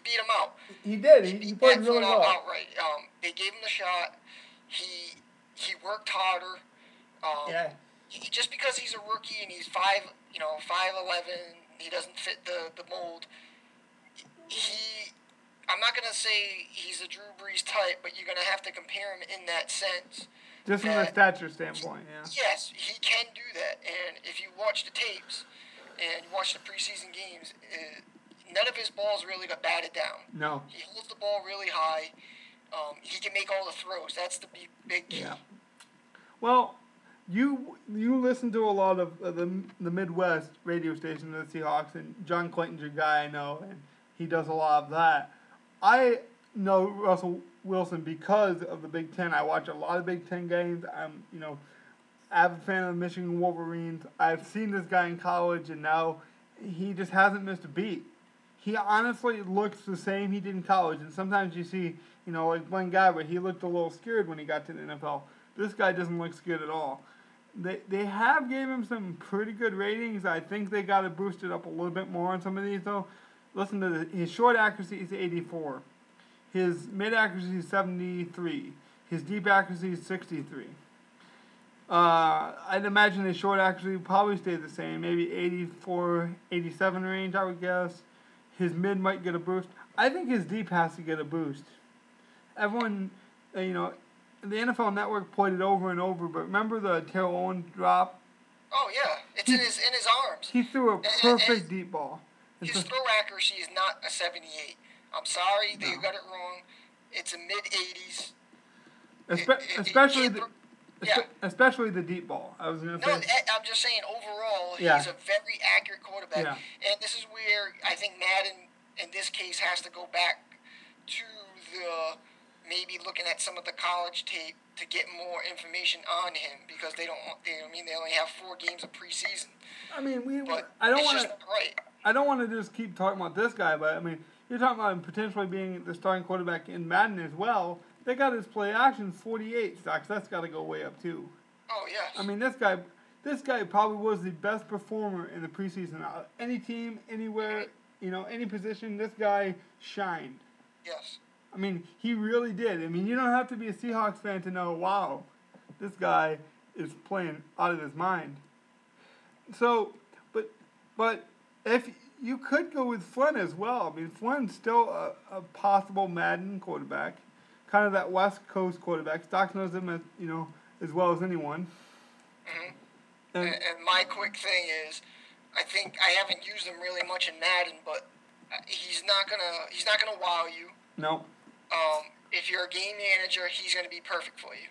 S2: beat him out.
S1: He did. He played really well.
S2: Outright. They gave him the shot. He worked harder. Just because he's a rookie and he's 5'11", he doesn't fit the mold. I'm not going to say he's a Drew Brees type, but you're going to have to compare him in that sense.
S1: Just from a stature standpoint,
S2: Yes, he can do that. And if you watch the tapes and you watch the preseason games, none of his balls really got batted down.
S1: No.
S2: He holds the ball really high. He can make all the throws. That's the big key.
S1: Yeah. Well, you listen to a lot of the Midwest radio station of the Seahawks, and John Clayton's your guy, I know, and he does a lot of that. I know Russell Wilson because of the Big Ten. I watch a lot of Big Ten games. I'm avid fan of the Michigan Wolverines. I've seen this guy in college, and now he just hasn't missed a beat. He honestly looks the same he did in college, and sometimes you see, like Blaine Gabbert, he looked a little scared when he got to the NFL. This guy doesn't look scared at all. They have gave him some pretty good ratings. I think they got to boost it up a little bit more on some of these, though. Listen to his short accuracy is 84. His mid accuracy is 73. His deep accuracy is 63. I'd imagine his short accuracy would probably stay the same, maybe 84, 87 range, I would guess. His mid might get a boost. I think his deep has to get a boost. Everyone, the NFL Network played it over and over, but remember the Terrell Owens drop?
S2: Oh yeah, it's in his arms.
S1: He threw a perfect deep ball.
S2: His throw accuracy is not a 78. I'm sorry that you got it wrong. It's a mid-80s.
S1: Especially the deep ball. I was going to say.
S2: No, I'm just saying overall, he's a very accurate quarterback.
S1: Yeah.
S2: And this is where I think Madden, in this case, has to go back to maybe looking at some of the college tape to get more information on him, because they only have 4 games of preseason.
S1: I mean,
S2: I
S1: don't want to just keep talking about this guy, but I mean, you're talking about him potentially being the starting quarterback in Madden as well. They got his play action 48 stocks. That's got to go way up too.
S2: Oh yes.
S1: I mean, this guy probably was the best performer in the preseason. Any team, anywhere, any position, this guy shined.
S2: Yes.
S1: I mean, he really did. I mean, you don't have to be a Seahawks fan to know, wow, this guy is playing out of his mind. So, but if you could go with Flynn as well. I mean, Flynn's still a possible Madden quarterback, kind of that West Coast quarterback. Stocks knows him as well as anyone.
S2: Mm-hmm. And my quick thing is, I think I haven't used him really much in Madden, but he's not gonna wow you.
S1: No.
S2: If you're a game manager, he's gonna be perfect for you.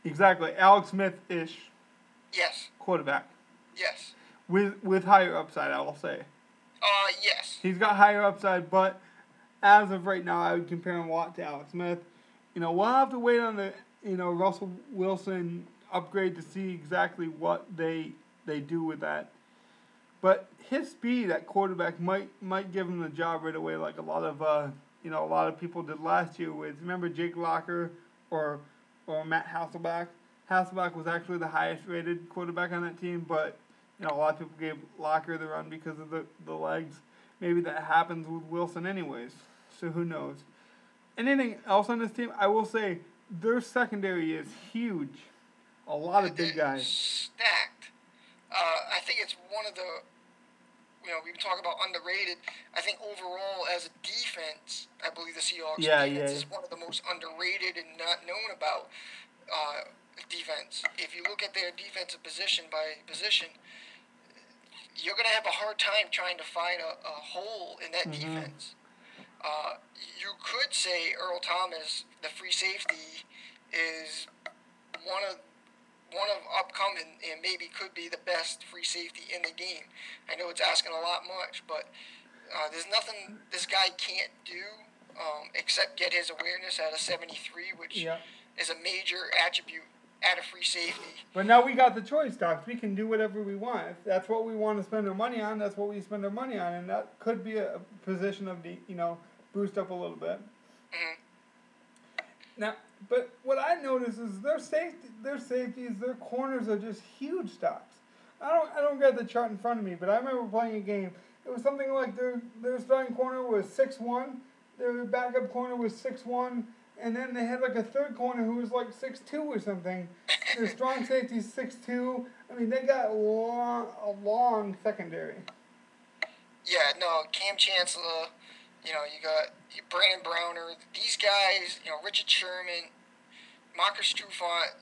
S1: Exactly, Alex Smith-ish.
S2: Yes.
S1: Quarterback.
S2: Yes.
S1: With higher upside, I will say.
S2: Yes.
S1: He's got higher upside, but as of right now, I would compare him a lot to Alex Smith. We'll have to wait on the Russell Wilson upgrade to see exactly what they do with that. But his speed at quarterback might give him the job right away, like a lot of people did last year with, remember Jake Locker or Matt Hasselbeck? Hasselbeck was actually the highest rated quarterback on that team, but a lot of people gave Locker the run because of the legs. Maybe that happens with Wilson anyways, so who knows. Anything else on this team? I will say their secondary is huge. A lot of big guys.
S2: Stacked. I think it's one of the, we talk about underrated. I think overall as a defense, I believe the Seahawks defense is one of the most underrated and not known about defense. If you look at their defensive position by position, you're going to have a hard time trying to find a hole in that defense. You could say Earl Thomas, the free safety, is one of upcoming and maybe could be the best free safety in the game. I know it's asking a lot much, but there's nothing this guy can't do except get his awareness at a 73, which is a major attribute at a free safety.
S1: But now we got the choice, Doc. We can do whatever we want. If that's what we want to spend our money on, that's what we spend our money on, and that could be a position of the boost up a little bit. Now, but what I notice is their safeties, their corners are just huge stocks. I don't get the chart in front of me, but I remember playing a game. It was something like their starting corner was 6'1", their backup corner was 6'1", and then they had like a third corner who was like 6'2" or something. Their strong safety's 6'2". I mean, they got a long secondary.
S2: Yeah, no, Cam Chancellor, you got Brandon Browner, these guys, Richard Sherman, Marcus Trufant,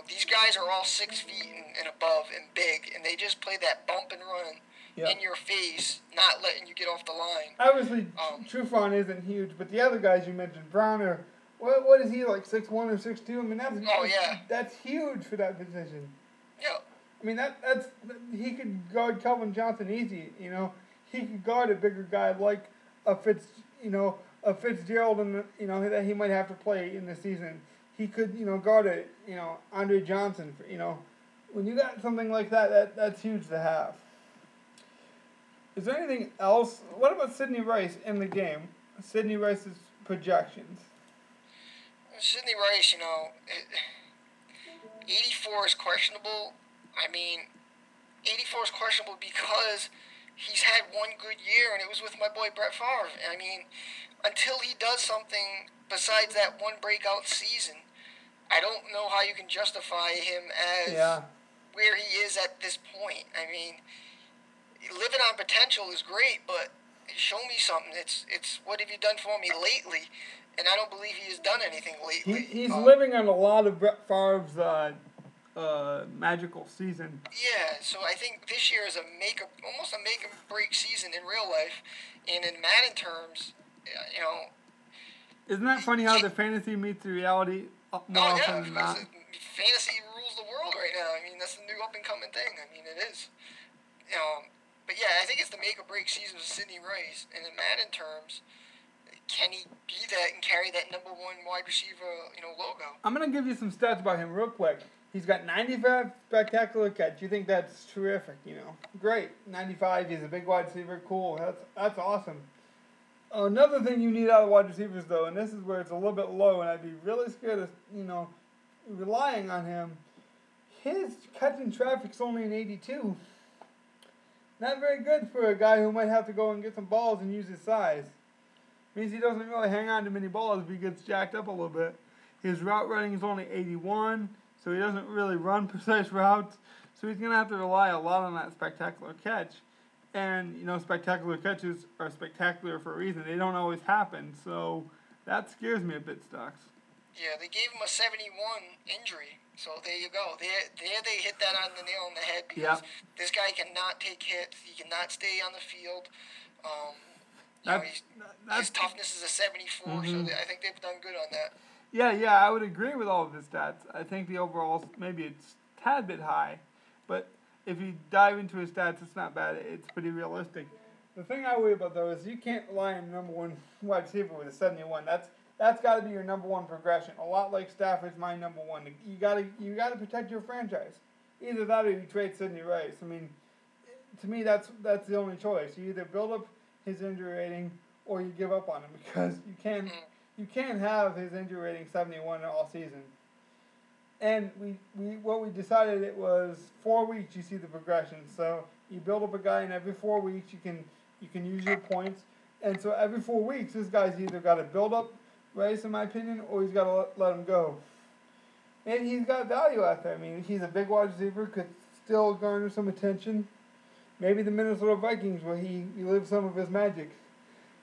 S2: these guys are all 6 feet and above and big, and they just play that bump and run in your face, not letting you get off the line.
S1: Obviously, Trufant isn't huge, but the other guys you mentioned, Browner, what is he, like 6'1" or 6'2"? I mean, that's huge for that position.
S2: Yeah.
S1: I mean, that's he could guard Kelvin Johnson easy, He could guard a bigger guy like a Fitzgerald, and that he might have to play in the season. He could, guard Andre Johnson. When you got something like that's huge to have. Is there anything else? What about Sidney Rice in the game? Sidney Rice's projections.
S2: Sidney Rice, 84 is questionable. I mean, 84 is questionable because he's had one good year, and it was with my boy Brett Favre. I mean, until he does something besides that one breakout season, I don't know how you can justify him as where he is at this point. I mean, living on potential is great, but show me something. It's what have you done for me lately? And I don't believe he has done anything lately.
S1: He's living on a lot of Brett Favre's magical season.
S2: Yeah, so I think this year is almost a make or break season in real life, and in Madden terms,
S1: Isn't that funny how the fantasy meets the reality more often than not?
S2: Fantasy rules the world right now. I mean, that's the new up and coming thing. I mean, it is. But yeah, I think it's the make or break season of Sidney Rice, and in Madden terms, can he be that and carry that number one wide receiver, logo? I'm
S1: gonna give you some stats about him real quick. He's got 95 spectacular catch. You think that's terrific, Great. 95, he's a big wide receiver. Cool. That's awesome. Another thing you need out of wide receivers, though, and this is where it's a little bit low, and I'd be really scared of, relying on him. His catching traffic's only an 82. Not very good for a guy who might have to go and get some balls and use his size. Means he doesn't really hang on to many balls if he gets jacked up a little bit. His route running is only 81, so he doesn't really run precise routes. So he's going to have to rely a lot on that spectacular catch. And, spectacular catches are spectacular for a reason. They don't always happen, so that scares me a bit, Stocks.
S2: Yeah, they gave him a 71 injury, so there you go. There they hit that on the nail on the head because this guy cannot take hits. He cannot stay on the field. His toughness is a 74, so I think they've done good on that.
S1: Yeah, I would agree with all of his stats. I think the overall, maybe it's a tad bit high, but if you dive into his stats, it's not bad. It's pretty realistic. The thing I worry about, though, is you can't rely on number one wide receiver with a 71. That's got to be your number one progression. A lot like Stafford's my number one. You gotta protect your franchise. Either that or you trade Sidney Rice. I mean, to me, that's the only choice. You either build up his injury rating or you give up on him because you can't have his injury rating 71 all season. And what we decided, it was 4 weeks you see the progression. So you build up a guy, and every 4 weeks you can use your points. And so every 4 weeks, this guy's either got to build up Rice, in my opinion, or he's got to let him go. And he's got value out there. I mean, he's a big wide receiver, could still garner some attention. Maybe the Minnesota Vikings, where he lives some of his magic.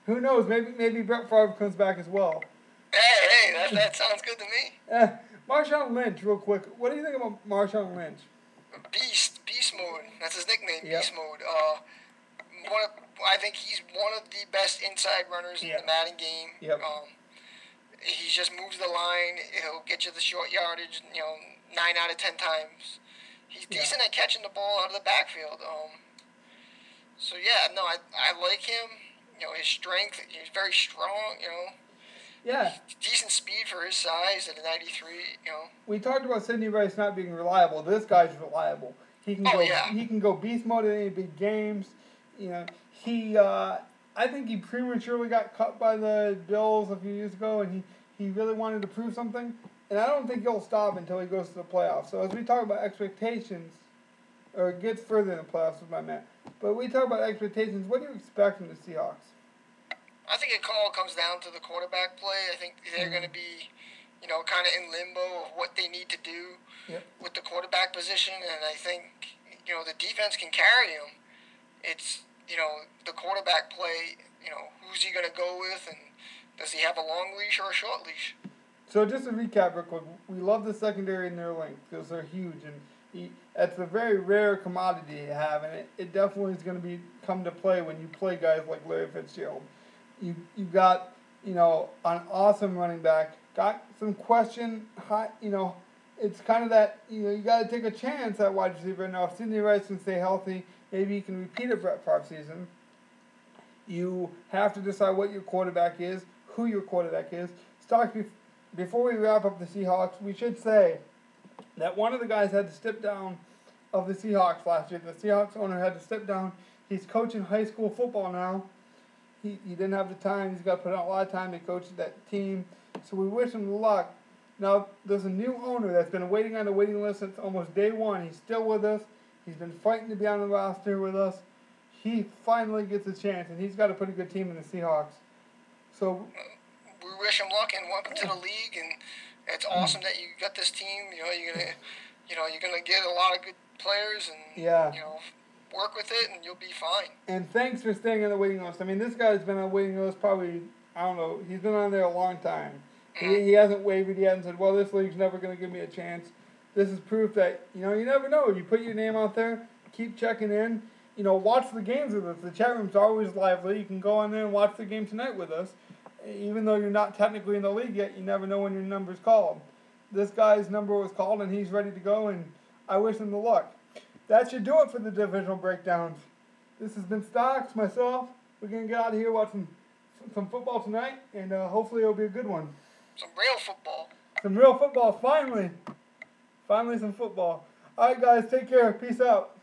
S1: Who knows? Maybe Brett Favre comes back as well.
S2: Hey, that sounds good to me.
S1: Marshawn Lynch, real quick. What do you think about Marshawn Lynch?
S2: Beast. Beast Mode. That's his nickname,
S1: Yep.
S2: Beast Mode. I think he's one of the best inside runners in the Madden game.
S1: Yep.
S2: He just moves the line. He'll get you the short yardage, 9 out of 10 times. He's decent at catching the ball out of the backfield. So, I like him. His strength, he's very strong,
S1: Yeah.
S2: Decent speed for his size at a 93,
S1: We talked about Sidney Rice not being reliable. This guy's reliable. He can go beast mode in any big games. I think he prematurely got cut by the Bills a few years ago, and he really wanted to prove something. And I don't think he'll stop until he goes to the playoffs. So as we talk about expectations, or it gets further in the playoffs with my man, but we talk about expectations, what do you expect from the Seahawks?
S2: I think it all comes down to the quarterback play. I think they're going to be, kind of in limbo of what they need to do with the quarterback position, and I think, the defense can carry them. It's, the quarterback play, who's he going to go with, and does he have a long leash or a short leash?
S1: So just to recap real quick, we love the secondary and their length because they're huge, and that's a very rare commodity to have, and it definitely is going to come to play when you play guys like Larry Fitzgerald. You've got, an awesome running back, got some question, it's kind of that, you got to take a chance at wide receiver. Now, if Sidney Rice can stay healthy, maybe you can repeat a Brett Favre season. You have to decide what your quarterback is, who your quarterback is. Before we wrap up the Seahawks, we should say that one of the guys had to step down of the Seahawks last year. The Seahawks owner had to step down. He's coaching high school football now. He didn't have the time. He's got to put out a lot of time to coach that team. So we wish him luck. Now, there's a new owner that's been waiting on the waiting list since almost day one. He's still with us. He's been fighting to be on the roster with us. He finally gets a chance, and he's got a pretty good team in the Seahawks. So
S2: we wish him luck and welcome to the league. And it's awesome that you got this team. You're gonna get a lot of good players, and work with it, and you'll be fine.
S1: And thanks for staying on the waiting list. I mean, this guy's been on the waiting list probably, I don't know, he's been on there a long time. He hasn't wavered. He hasn't said, well, this league's never going to give me a chance. This is proof that, you never know. You put your name out there, keep checking in. Watch the games with us. The chat room's always lively. You can go on there and watch the game tonight with us. Even though you're not technically in the league yet, you never know when your number's called. This guy's number was called, and he's ready to go, and I wish him the luck. That should do it for the divisional breakdowns. This has been Stocks, myself. We're going to get out of here, watch some football tonight, and hopefully it'll be a good one.
S2: Some real football.
S1: Some real football, finally. Finally some football. All right, guys, take care. Peace out.